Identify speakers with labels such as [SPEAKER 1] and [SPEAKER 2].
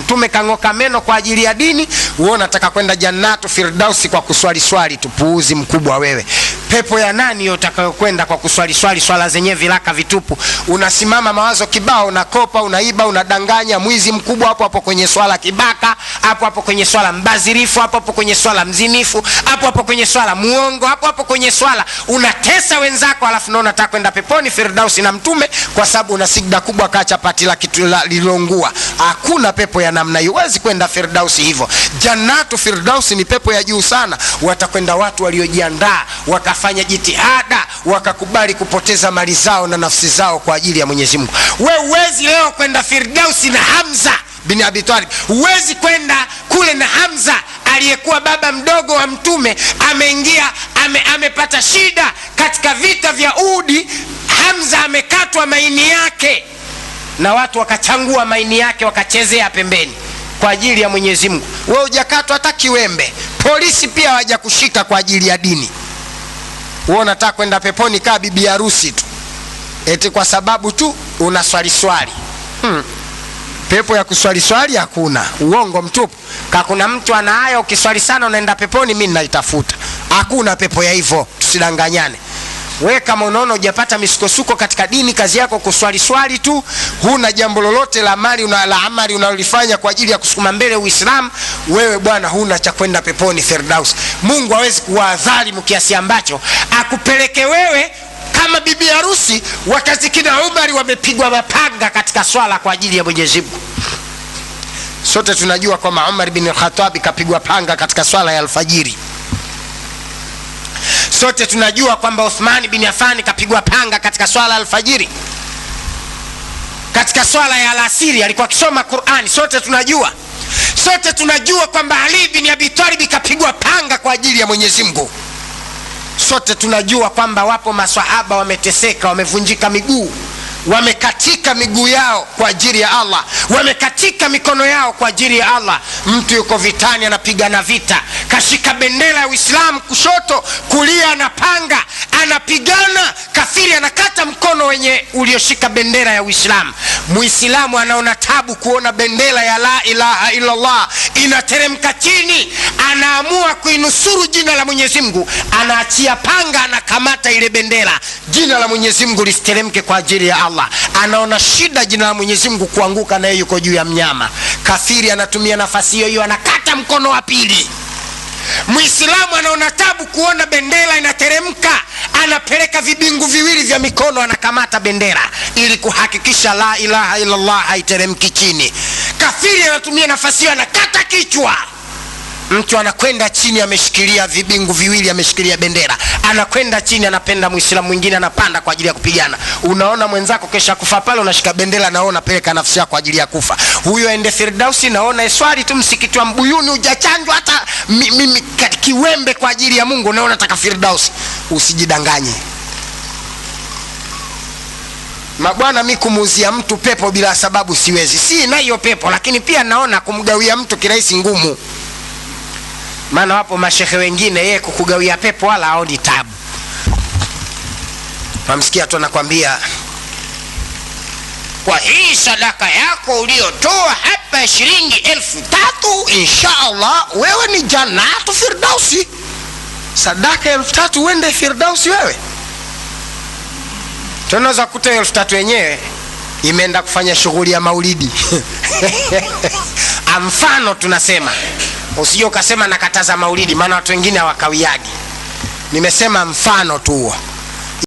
[SPEAKER 1] mtume kang'oka meno kwa ajili ya dini, wewe unataka kwenda Jannatu Firdausi kwa kuswali swali. Tupuuzi mkubwa wewe. Pepo ya nani hiyo utakayokwenda kwa kuswali swali, swala zenyewe vilaka vitupu? Unasimama mawazo kibao, unakopa, unaiba, unadanganya, mwizi mkubwa hapo hapo kwenye swala, kibaka hapo hapo kwenye swala, mbazirifu hapo hapo kwenye swala, mzinifu hapo hapo kwenye swala, muongo hapo hapo kwenye swala, unatesa wenzako, alafu ndio unataka kwenda peponi Firdausi na mtume kwa sababu una sigda kubwa kaa chapati la kitu lilongua. Hakuna pepo ya namna hiyo, huwezi kwenda Firdausi hivyo. Jannatu Firdausi ni pepo ya juu sana. Watakwenda watu waliojiandaa, wakafanya jitihada, wakakubali kupoteza mali zao na nafsi zao kwa ajili ya Mwenyezi Mungu. Wewe huwezi leo kwenda Firdausi na Hamza bin Abi Talib, huwezi kwenda kule na Hamza aliyekuwa baba mdogo wa mtume, ameingia amepata shida katika vita vya Uhud. Hamza amekatwa maini yake na watu wakachangua maini yake wakachezea pembeni kwa ajili ya Mwenyezi Mungu. Wewe hujakatwa hata kiwembe, polisi pia hawajakushika kwa ajili ya dini. Wewe unataka kwenda peponi kaa bibi harusi tu, eti kwa sababu tu unaswali swali. Pepo ya kuswali swali hakuna, uongo mtupu. Kuna mtu ana haya, ukiswali sana unaenda peponi, mimi ninaitafuta. Hakuna pepo ya hivyo, tusidanganyane. Wewe kama unaona hujapata misukosuko katika dini, kazi yako kuswali swali tu, huna jambo lolote la mali la amali unalolifanya kwa ajili ya kusukuma mbele Uislamu, wewe bwana huna cha kwenda peponi Firdaus. Mungu hawezi kuadhalimu kiasi ambacho akupeleke wewe kama bibi harusi wakati kina Umar wamepigwa mapanga katika swala kwa ajili ya Mwenyezi Mungu. Sote tunajua kwamba Umar bin al-Khattab kapigwa panga katika swala ya alfajiri. Sote tunajua kwamba Uthman bin Affan kapigwa panga katika swala ya alfajiri. Katika swala ya alasiri alikuwa akisoma Qur'ani. Sote tunajua kwamba Ali bin Abi Talib kapigwa panga kwa ajili ya Mwenyezi Mungu. Sote tunajua kwamba wapo maswahaba wameteseka, wamevunjika miguu, wamekatika miguu yao kwa ajili ya Allah, wamekatika mikono yao kwa ajili ya Allah. Mtu yuko vitani anapigana vita, kashika bendera ya Uislamu kushoto, kulia anapanga, anapigana, kafiri anakata mkono wenye ulioshika bendera ya Uislamu. Muislamu anaona tabu kuona bendera ya la ilaha illa Allah inateremka chini, anaamua kuinusuru jina la Mwenyezi Mungu, anaachia panga, anakamata ile bendera, jina la Mwenyezi Mungu lisiteremke kwa ajili ya Allah. Anaona shida jina la Mwenyezi Mungu kuanguka, na yeye yuko juu ya mnyama. Kafiri anatumia nafasi hiyo anakata mkono wa pili. Muislamu anaona tabu kuona bendera inateremka, anapeleka vibingu viwili vya mikono, anakamata bendera ili kuhakikisha la ilaha illa Allah haiteremki chini. Kafiri anatumia nafasi hiyo anakata kichwa. Mtu anakwenda chini ameshikilia vibingu viwili, ameshikilia bendera, anakwenda chini, anapenda Muislamu mwingine anapanda kwa ajili ya kupigana. Unaona mwenzako kesha kufa pale, unashika bendera, naona peleka nafsi yako kwa ajili ya kufa. Huyo aende Firdausi, naona iswali tu msikiti wa Mbuyuni, hujachanjwa hata mimi kiwembe kwa ajili ya Mungu, naona nataka Firdausi. Usijidanganye mabwana. Mimi kumuuzia mtu pepo bila sababu siwezi. Si na hiyo pepo, lakini pia naona kumgawia mtu kirahisi ngumu. Maana wapo mashehe wengine yeye kukugawia pepo wala haoni tabu. Namsikia tu anakuambia, kwa hii sadaka yako uliotoa hapa shilingi 3,000, inshallah wewe ni Jannatu Firdausi. Sadaka 3,000 uende Firdausi wewe? Tunaweza kukuta 3,000 yenyewe imeenda kufanya shughuli ya maulidi. Mfano tunasema, usije ukasema nakataza maulidi, maana watu wengine hawakawiagi. Nimesema mfano tu huo.